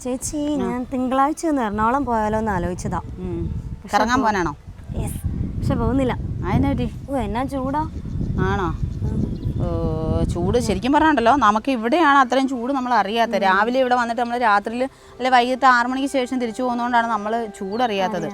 ചേച്ചി ഞാൻ തിങ്കളാഴ്ച ഒന്ന് എറണാകുളം പോയാലോ എന്ന് ആലോചിച്ചതാ. കറങ്ങാൻ പോകാനാണോ? യെസ്, പക്ഷെ പോകുന്നില്ല. അതിനെ എന്നാ ചൂടാ. ആണോ? ചൂട് ശരിക്കും പറഞ്ഞുണ്ടല്ലോ, നമുക്ക് ഇവിടെയാണ് അത്രയും ചൂട് നമ്മൾ അറിയാത്തത്. രാവിലെ ഇവിടെ വന്നിട്ട് നമ്മൾ രാത്രിയിൽ അല്ലെ വൈകിട്ട് 6 മണിക്ക് ശേഷം തിരിച്ചു പോകുന്നതുകൊണ്ടാണ് നമ്മൾ ചൂടറിയാത്തത്.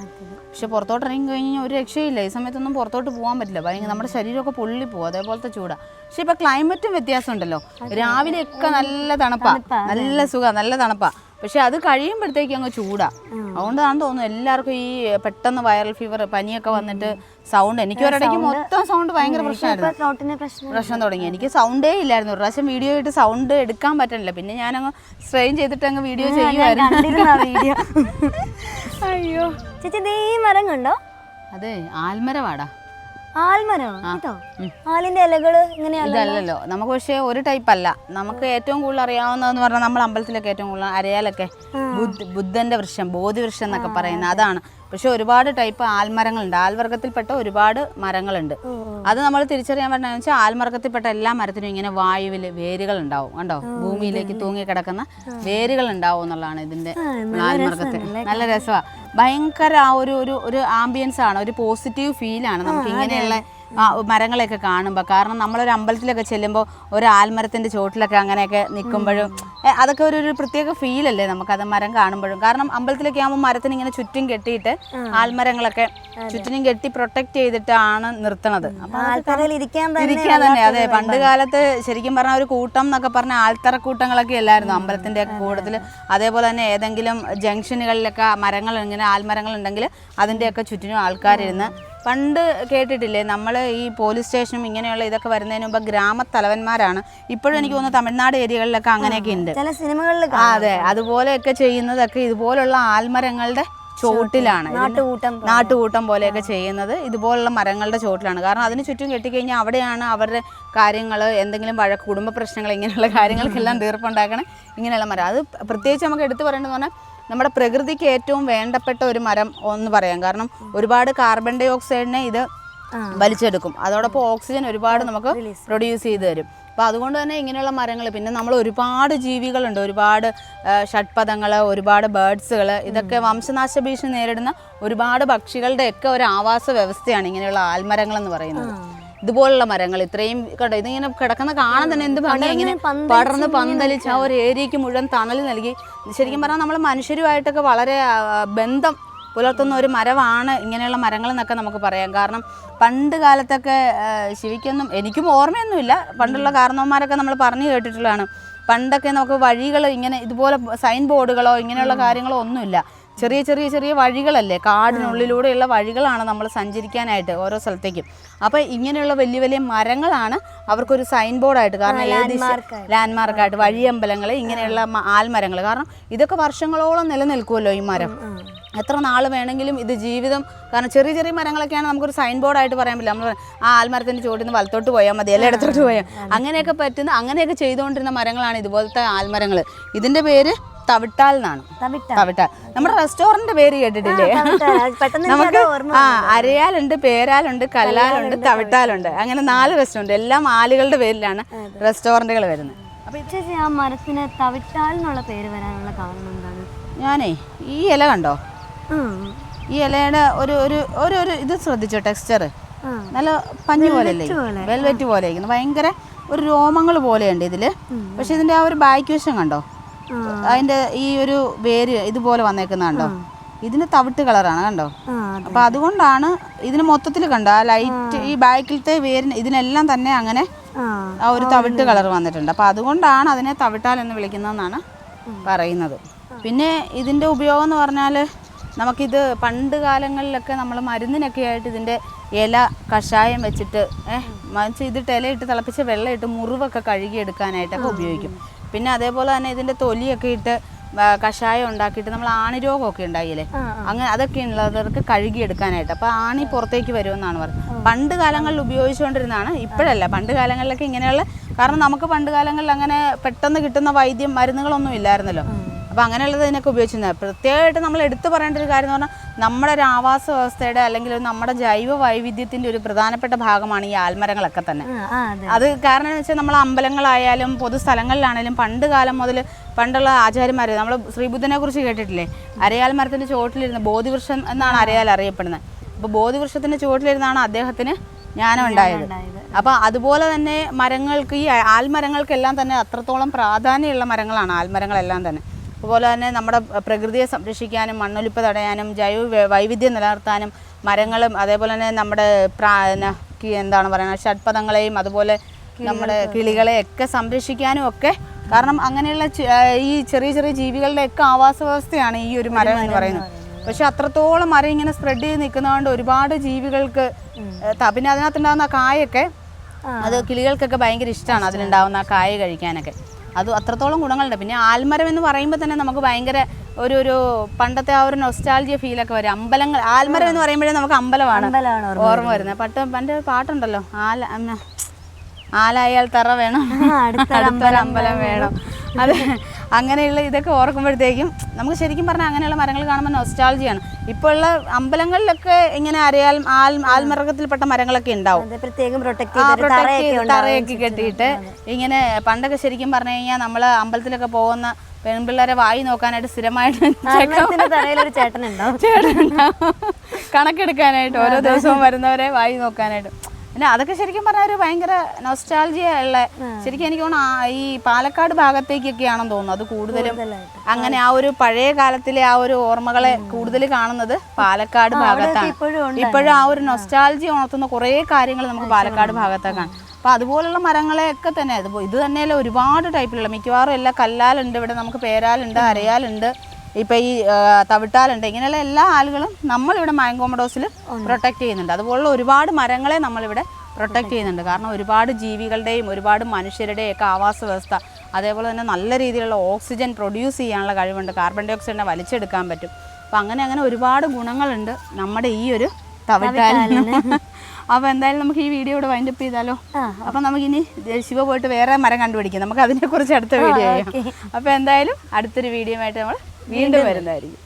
പക്ഷെ പുറത്തോട്ട് ഇറങ്ങി കഴിഞ്ഞാൽ ഒരു രക്ഷയില്ല. ഈ സമയത്തൊന്നും പുറത്തോട്ട് പോകാൻ പറ്റില്ല. ഭയങ്കര നമ്മുടെ ശരീരമൊക്കെ പൊള്ളി പോകും, അതേപോലത്തെ ചൂടാണ്. പക്ഷെ ഇപ്പം ക്ലൈമറ്റും വ്യത്യാസമുണ്ടല്ലോ. രാവിലെയൊക്കെ നല്ല തണുപ്പാണ്, നല്ല സുഖമാണ്, നല്ല തണുപ്പാണ്. പക്ഷെ അത് കഴിയുമ്പോഴത്തേക്കും അങ്ങ് ചൂടാണ്. അതുകൊണ്ടാണെന്ന് തോന്നുന്നു എല്ലാവർക്കും ഈ പെട്ടെന്ന് വൈറൽ ഫീവർ, പനിയൊക്കെ വന്നിട്ട് സൗണ്ട്. എനിക്ക് ഒരിടയ്ക്ക് മൊത്തം സൗണ്ട് ഭയങ്കര പ്രശ്നം തുടങ്ങി. എനിക്ക് സൗണ്ടേ ഇല്ലായിരുന്നു. ഒരു പ്രാവശ്യം വീഡിയോ ആയിട്ട് സൗണ്ട് എടുക്കാൻ പറ്റണില്ല. പിന്നെ ഞാനങ്ങ് സ്ട്രെയിൻ ചെയ്തിട്ട് അങ്ങ് വീഡിയോ ചെയ്യുമായിരുന്നു. അയ്യോ ചേച്ചി, ഈ മരം കണ്ടോ? അതെ, ആൽമരവാടാ. ആൽമരം? ആലിന്റെ ഇലകള് ഇതല്ലല്ലോ നമുക്ക്. പക്ഷേ ഒരു ടൈപ്പ് അല്ല. നമുക്ക് ഏറ്റവും കൂടുതൽ അറിയാവുന്നതെന്ന് പറഞ്ഞാൽ നമ്മൾ അമ്പലത്തിലൊക്കെ ഏറ്റവും കൂടുതൽ അരയാലൊക്കെ ബുദ്ധന്റെ വൃക്ഷം, ബോധിവൃക്ഷം എന്നൊക്കെ പറയുന്നത് അതാണ്. പക്ഷെ ഒരുപാട് ടൈപ്പ് ആൽമരങ്ങളുണ്ട്. ആൽവർഗത്തിൽപ്പെട്ട ഒരുപാട് മരങ്ങളുണ്ട്. അത് നമ്മൾ തിരിച്ചറിയാൻ പറ്റുന്ന വെച്ചാൽ ആൽമർഗത്തിൽപ്പെട്ട എല്ലാ മരത്തിനും ഇങ്ങനെ വായുവിൽ വേരുകൾ ഉണ്ടാവും. കണ്ടോ, ഭൂമിയിലേക്ക് തൂങ്ങി കിടക്കുന്ന വേരുകൾ ഉണ്ടാവും എന്നുള്ളതാണ് ഇതിന്റെ ആൽമർഗത്തിൽ. നല്ല രസമാണ്, ഭയങ്കര ആ ഒരു ആംബിയൻസ് ആണ്, ഒരു പോസിറ്റീവ് ഫീലാണ് നമുക്ക് ഇങ്ങനെയുള്ള മരങ്ങളെയൊക്കെ കാണുമ്പോൾ. കാരണം നമ്മളൊരു അമ്പലത്തിലൊക്കെ ചെല്ലുമ്പോൾ ഒരു ആൽമരത്തിൻ്റെ ചോട്ടിലൊക്കെ അങ്ങനെയൊക്കെ നിൽക്കുമ്പോഴും അതൊക്കെ ഒരു പ്രത്യേക ഫീലല്ലേ നമുക്കത് മരം കാണുമ്പോഴും. കാരണം അമ്പലത്തിലൊക്കെ ആകുമ്പോൾ മരത്തിന് ഇങ്ങനെ ചുറ്റും കെട്ടിയിട്ട് ആൽമരങ്ങളൊക്കെ ചുറ്റിനും കെട്ടി പ്രൊട്ടക്ട് ചെയ്തിട്ടാണ് നിർത്തണത്. ഇരിക്കാൻ തന്നെ. അതെ, പണ്ട് കാലത്ത് ശരിക്കും പറഞ്ഞാൽ ഒരു കൂട്ടം എന്നൊക്കെ പറഞ്ഞാൽ ആൽത്തറക്കൂട്ടങ്ങളൊക്കെ അല്ലായിരുന്നു അമ്പലത്തിൻ്റെ ഒക്കെ കൂട്ടത്തിൽ. അതേപോലെ തന്നെ ഏതെങ്കിലും ജംഗ്ഷനുകളിലൊക്കെ മരങ്ങൾ ഇങ്ങനെ ആൽമരങ്ങൾ ഉണ്ടെങ്കിൽ അതിൻ്റെയൊക്കെ ചുറ്റിനും ആൾക്കാരിരുന്ന്. പണ്ട് കേട്ടിട്ടില്ലേ നമ്മൾ ഈ പോലീസ് സ്റ്റേഷനും ഇങ്ങനെയുള്ള ഇതൊക്കെ വരുന്നതിന് മുമ്പ് ഗ്രാമത്തലവന്മാരാണ്. ഇപ്പോഴും എനിക്ക് തോന്നുന്നു തമിഴ്നാട് ഏരിയകളിലൊക്കെ അങ്ങനെയൊക്കെ ഉണ്ട് ചില സിനിമകളിൽ. അതെ, അതുപോലെയൊക്കെ ചെയ്യുന്നതൊക്കെ ഇതുപോലുള്ള ആൽമരങ്ങളുടെ ചോട്ടിലാണ്. നാട്ടുകൂട്ടം പോലെയൊക്കെ ചെയ്യുന്നത് ഇതുപോലുള്ള മരങ്ങളുടെ ചോട്ടിലാണ്. കാരണം അതിന് ചുറ്റും കെട്ടിക്കഴിഞ്ഞാൽ അവിടെയാണ് അവരുടെ കാര്യങ്ങൾ, എന്തെങ്കിലും കുടുംബ പ്രശ്നങ്ങൾ, ഇങ്ങനെയുള്ള കാര്യങ്ങൾക്കെല്ലാം തീർപ്പുണ്ടാക്കണം ഇങ്ങനെയുള്ള മരം. അത് പ്രത്യേകിച്ച് നമുക്ക് എടുത്തു പറയേണ്ടതെന്ന് പറഞ്ഞാൽ നമ്മുടെ പ്രകൃതിക്ക് ഏറ്റവും വേണ്ടപ്പെട്ട ഒരു മരം എന്ന് പറയാം. കാരണം ഒരുപാട് കാർബൺ ഡൈ ഓക്സൈഡിനെ ഇത് വലിച്ചെടുക്കും. അതോടൊപ്പം ഓക്സിജൻ ഒരുപാട് നമുക്ക് പ്രൊഡ്യൂസ് ചെയ്ത് തരും. അപ്പോൾ അതുകൊണ്ട് തന്നെ ഇങ്ങനെയുള്ള മരങ്ങൾ. പിന്നെ നമ്മൾ ഒരുപാട് ജീവികളുണ്ട്, ഒരുപാട് ഷഡ്പദങ്ങൾ, ഒരുപാട് ബേർഡ്സുകൾ. ഇതൊക്കെ വംശനാശ ഭീഷണി നേരിടുന്ന ഒരുപാട് പക്ഷികളുടെയൊക്കെ ഒരു ആവാസ വ്യവസ്ഥയാണ് ഇങ്ങനെയുള്ള ആൽമരങ്ങളെന്ന് പറയുന്നത്. ഇതുപോലുള്ള മരങ്ങൾ ഇത്രയും കണ്ടോ, ഇതിങ്ങനെ കിടക്കുന്ന കാണാൻ തന്നെ എന്ത് ഭംഗി. ഇങ്ങനെ പടർന്ന് പന്തലിച്ച് ആ ഒരു ഏരിയയ്ക്ക് മുഴുവൻ തണൽ നൽകി. ശരിക്കും പറഞ്ഞാൽ നമ്മൾ മനുഷ്യരുമായിട്ടൊക്കെ വളരെ ബന്ധം പുലർത്തുന്ന ഒരു മരമാണ് ഇങ്ങനെയുള്ള മരങ്ങൾ എന്നൊക്കെ നമുക്ക് പറയാം. കാരണം പണ്ട് കാലത്തൊക്കെ ശിവയ്ക്കൊന്നും എനിക്കും ഓർമ്മയൊന്നുമില്ല. പണ്ടുള്ള കാരണവന്മാരൊക്കെ നമ്മൾ പറഞ്ഞു കേട്ടിട്ടുള്ളതാണ്. പണ്ടൊക്കെ നമുക്ക് വഴികൾ ഇങ്ങനെ ഇതുപോലെ സൈൻ ബോർഡുകളോ ഇങ്ങനെയുള്ള കാര്യങ്ങളോ ഒന്നുമില്ല. ചെറിയ ചെറിയ ചെറിയ വഴികളല്ലേ, കാടിനുള്ളിലൂടെയുള്ള വഴികളാണ് നമ്മൾ സഞ്ചരിക്കാനായിട്ട് ഓരോ സ്ഥലത്തേക്കും. അപ്പോൾ ഇങ്ങനെയുള്ള വലിയ വലിയ മരങ്ങളാണ് അവർക്കൊരു സൈൻ ബോർഡായിട്ട്, കാരണം ലാൻഡ്മാർക്കായിട്ട് വഴിയമ്പലങ്ങൾ, ഇങ്ങനെയുള്ള ആൽമരങ്ങൾ. കാരണം ഇതൊക്കെ വർഷങ്ങളോളം നിലനിൽക്കുമല്ലോ ഈ മരം. എത്ര നാൾ വേണമെങ്കിലും ഇത് ജീവിതം. കാരണം ചെറിയ ചെറിയ മരങ്ങളൊക്കെയാണ് നമുക്കൊരു സൈൻ ബോർഡായിട്ട് പറയാൻ പറ്റില്ല. നമ്മൾ ആ ആൽമരത്തിൻ്റെ ചോട്ടിൽ നിന്ന് വലത്തോട്ട് പോയാൽ മതി, എല്ലായിടത്തോട്ട് പോയാൽ അങ്ങനെയൊക്കെ പറ്റുന്ന, അങ്ങനെയൊക്കെ ചെയ്തുകൊണ്ടിരുന്ന മരങ്ങളാണ് ഇതുപോലത്തെ ആൽമരങ്ങൾ. ഇതിൻ്റെ പേര് തവിട്ടാൽ എന്നാണ്. തവിട്ടാൽ നമ്മുടെ റെസ്റ്റോറന്റ് പേര് കേട്ടിട്ടില്ലേ? നമുക്ക് അരയാലുണ്ട്, പേരാലുണ്ട്, കല്ലാലുണ്ട്, തവിട്ടാലുണ്ട്. അങ്ങനെ 4 റെസ്റ്റോറന്റ്, എല്ലാം ആലുകളുടെ പേരിലാണ് റെസ്റ്റോറന്റുകൾ വരുന്നത്. അപ്പൊ ആ മരത്തിന് തവിട്ടാൽ എന്നുള്ള പേര് വരാനുള്ള കാരണം എന്താണ്? ഞാനേ ഈ ഇല കണ്ടോ, ഈ ഇലയുടെ ഒരു ഒരു ഒരു ഒരു ഇത് ശ്രദ്ധിച്ചോ, ടെക്സ്ചർ നല്ല പഞ്ഞി പോലെയല്ലേ, വെൽവെറ്റ് പോലെ ഇരിക്കുന്നു. ഭയങ്കര ഒരു രോമങ്ങൾ പോലെയുണ്ട് ഇതില്. പക്ഷെ ഇതിന്റെ ആ ഒരു ബാക്ക് വശം കണ്ടോ, അതിന്റെ ഈ ഒരു വേര് ഇതുപോലെ വന്നേക്കുന്നുണ്ടോ, ഇതിന് തവിട്ട് കളറാണ് കണ്ടോ. അപ്പൊ അതുകൊണ്ടാണ് ഇതിന് മൊത്തത്തിൽ കണ്ടോ ആ ലൈറ്റ്, ഈ ബാക്കിലത്തെ വേരിന് ഇതിനെല്ലാം തന്നെ അങ്ങനെ ആ ഒരു തവിട്ട് കളർ വന്നിട്ടുണ്ട്. അപ്പൊ അതുകൊണ്ടാണ് അതിനെ തവിട്ടാൽ എന്ന് വിളിക്കുന്നതെന്നാണ് പറയുന്നത്. പിന്നെ ഇതിന്റെ ഉപയോഗം എന്ന് പറഞ്ഞാൽ നമുക്കിത് പണ്ട് കാലങ്ങളിലൊക്കെ നമ്മൾ മരുന്നിനൊക്കെ ആയിട്ട് ഇതിൻ്റെ ഇല കഷായം വെച്ചിട്ട് ഇതിട്ട് ഇലയിട്ട് തിളപ്പിച്ച് വെള്ളമിട്ട് മുറിവൊക്കെ കഴുകിയെടുക്കാനായിട്ടൊക്കെ ഉപയോഗിക്കും. പിന്നെ അതേപോലെ തന്നെ ഇതിൻ്റെ തൊലിയൊക്കെ ഇട്ട് കഷായം ഉണ്ടാക്കിയിട്ട് നമ്മൾ ആണിരോഗമൊക്കെ ഉണ്ടായില്ലേ, അങ്ങനെ അതൊക്കെ ഉള്ളവർക്ക് കഴുകിയെടുക്കാനായിട്ട്. അപ്പോൾ ആണി പുറത്തേക്ക് വരുമെന്നാണ് പറയുന്നത്. പണ്ട് കാലങ്ങളിൽ ഉപയോഗിച്ചുകൊണ്ടിരുന്നതാണ്, ഇപ്പോഴല്ല. പണ്ട് കാലങ്ങളിലൊക്കെ ഇങ്ങനെയുള്ള, കാരണം നമുക്ക് പണ്ട് കാലങ്ങളിൽ അങ്ങനെ പെട്ടെന്ന് കിട്ടുന്ന വൈദ്യം മരുന്നുകളൊന്നും ഇല്ലായിരുന്നല്ലോ. അപ്പോൾ അങ്ങനെയുള്ളതിനൊക്കെ ഉപയോഗിച്ചിരുന്നത്. പ്രത്യേകമായിട്ട് നമ്മൾ എടുത്തു പറയേണ്ട ഒരു കാര്യം എന്ന് പറഞ്ഞാൽ നമ്മുടെ ഒരു ആവാസ വ്യവസ്ഥയുടെ അല്ലെങ്കിൽ നമ്മുടെ ജൈവ വൈവിധ്യത്തിൻ്റെ ഒരു പ്രധാനപ്പെട്ട ഭാഗമാണ് ഈ ആൽമരങ്ങളൊക്കെ തന്നെ. അത് കാരണം എന്ന് വെച്ചാൽ നമ്മൾ അമ്പലങ്ങളായാലും പൊതുസ്ഥലങ്ങളിലാണെങ്കിലും പണ്ട് കാലം മുതൽ പണ്ടുള്ള ആചാര്യന്മാർ, നമ്മൾ ശ്രീബുദ്ധനെ കുറിച്ച് കേട്ടിട്ടില്ലേ? അരയാൽ മരത്തിൻ്റെ ചുവട്ടിലിരുന്ന്, ബോധിവൃക്ഷം എന്നാണ് അരയാൽ അറിയപ്പെടുന്നത്. അപ്പോൾ ബോധിവൃക്ഷത്തിൻ്റെ ചുവട്ടിലിരുന്നാണ് അദ്ദേഹത്തിന് ജ്ഞാനം ഉണ്ടായത്. അപ്പോൾ അതുപോലെ തന്നെ മരങ്ങൾക്ക്, ഈ ആൽമരങ്ങൾക്കെല്ലാം തന്നെ അത്രത്തോളം പ്രാധാന്യമുള്ള മരങ്ങളാണ് ആൽമരങ്ങളെല്ലാം തന്നെ. അതുപോലെ തന്നെ നമ്മുടെ പ്രകൃതിയെ സംരക്ഷിക്കാനും മണ്ണൊലിപ്പ് തടയാനും ജൈവ വൈവിധ്യം നിലനിർത്താനും മരങ്ങളും, അതേപോലെ തന്നെ നമ്മുടെ എന്താണ് പറയുക, ഷഡ്പദങ്ങളെയും അതുപോലെ നമ്മുടെ കിളികളെയൊക്കെ സംരക്ഷിക്കാനും ഒക്കെ. കാരണം അങ്ങനെയുള്ള ഈ ചെറിയ ചെറിയ ജീവികളുടെയൊക്കെ ആവാസ വ്യവസ്ഥയാണ് ഈ ഒരു മരം എന്ന് പറയുന്നത്. പക്ഷെ അത്രത്തോളം മരം ഇങ്ങനെ സ്പ്രെഡ് ചെയ്ത് നിൽക്കുന്നതുകൊണ്ട് ഒരുപാട് ജീവികൾക്ക്, പിന്നെ അതിനകത്തുണ്ടാകുന്ന കായൊക്കെ അത് കിളികൾക്കൊക്കെ ഭയങ്കര ഇഷ്ടമാണ്, അതിലുണ്ടാകുന്ന ആ കായ കഴിക്കാനൊക്കെ. അത് അത്രത്തോളം ഗുണങ്ങളുണ്ട്. പിന്നെ ആൽമരം എന്ന് പറയുമ്പോൾ തന്നെ നമുക്ക് ഭയങ്കര ഒരു പണ്ടത്തെ ആ ഒരു നൊസ്റ്റാൾജിയ ഫീലൊക്കെ വരും. അമ്പലങ്ങൾ, ആൽമരം എന്ന് പറയുമ്പോഴേ നമുക്ക് അമ്പലമാണ് ഓർമ്മ വരുന്നത്. പണ്ട് പാട്ടുണ്ടല്ലോ, ആലായാൽ തറ വേണം, അടുത്തൊരമ്പലം വേണം. അത് അങ്ങനെയുള്ള ഇതൊക്കെ ഓർക്കുമ്പോഴത്തേക്കും നമുക്ക് ശരിക്കും പറഞ്ഞാൽ അങ്ങനെയുള്ള മരങ്ങൾ കാണുമ്പോൾ നൊസ്റ്റാൾജിയാണ്. ഇപ്പോൾ ഉള്ള അമ്പലങ്ങളിലൊക്കെ ഇങ്ങനെ ആൽമരത്തിൽപ്പെട്ട മരങ്ങളൊക്കെ ഉണ്ടാവും, തറയൊക്കെ കെട്ടിയിട്ട്. ഇങ്ങനെ പണ്ടൊക്കെ ശരിക്കും പറഞ്ഞു കഴിഞ്ഞാൽ നമ്മൾ അമ്പലത്തിലൊക്കെ പോകുന്ന പെൺപിള്ളേരെ വായി നോക്കാനായിട്ട് സ്ഥിരമായിട്ട് ചേട്ടനുണ്ടാവും കണക്കെടുക്കാനായിട്ട്, ഓരോ ദിവസവും വരുന്നവരെ വായി നോക്കാനായിട്ട്. പിന്നെ അതൊക്കെ ശരിക്കും പറഞ്ഞാൽ ഒരു ഭയങ്കര നൊസ്റ്റാൾജിയ ഉള്ള, ശരിക്കും എനിക്ക് തോന്നുന്നു ഈ പാലക്കാട് ഭാഗത്തേക്കൊക്കെയാണെന്ന് തോന്നുന്നു അത് കൂടുതലും. അങ്ങനെ ആ ഒരു പഴയ കാലത്തിലെ ആ ഒരു ഓർമ്മകളെ കൂടുതൽ കാണുന്നത് പാലക്കാട് ഭാഗത്താണ്. ഇപ്പോഴും ആ ഒരു നൊസ്റ്റാൾജി ഉണർത്തുന്ന കുറേ കാര്യങ്ങൾ നമുക്ക് പാലക്കാട് ഭാഗത്തൊക്കെയാണ്. അപ്പോൾ അതുപോലുള്ള മരങ്ങളെയൊക്കെ തന്നെ ഇത് തന്നെയല്ല ഒരുപാട് ടൈപ്പിലുള്ള, മിക്കവാറും എല്ലാം കല്ലാലുണ്ട്, ഇവിടെ നമുക്ക് പേരാലുണ്ട്, അരയാലുണ്ട്, ഇപ്പം ഈ തവിട്ടാലുണ്ട്. ഇങ്ങനെയുള്ള എല്ലാ ആളുകളും നമ്മളിവിടെ മാംഗോമഡോസിൽ പ്രൊട്ടക്റ്റ് ചെയ്യുന്നുണ്ട്. അതുപോലുള്ള ഒരുപാട് മരങ്ങളെ നമ്മളിവിടെ പ്രൊട്ടക്റ്റ് ചെയ്യുന്നുണ്ട്. കാരണം ഒരുപാട് ജീവികളുടെയും ഒരുപാട് മനുഷ്യരുടെയും ഒക്കെ ആവാസ വ്യവസ്ഥ, അതേപോലെ തന്നെ നല്ല രീതിയിലുള്ള ഓക്സിജൻ പ്രൊഡ്യൂസ് ചെയ്യാനുള്ള കഴിവുണ്ട്, കാർബൺ ഡൈ ഓക്സൈഡിനെ വലിച്ചെടുക്കാൻ പറ്റും. അപ്പം അങ്ങനെ ഒരുപാട് ഗുണങ്ങളുണ്ട് നമ്മുടെ ഈ ഒരു തവിട്ടാലിന്. അപ്പോൾ എന്തായാലും നമുക്ക് ഈ വീഡിയോ ഇവിടെ വൈൻഡപ്പ് ചെയ്താലോ? അപ്പം നമുക്കിനി ശിവ പോയിട്ട് വേറെ മരം കണ്ടുപിടിക്കാം, നമുക്ക് അതിനെക്കുറിച്ച് അടുത്ത വീഡിയോ ചെയ്യാം. അപ്പോൾ എന്തായാലും അടുത്തൊരു വീഡിയോ ആയിട്ട് നമ്മൾ വീണ്ടും വരുന്നതായിരിക്കും.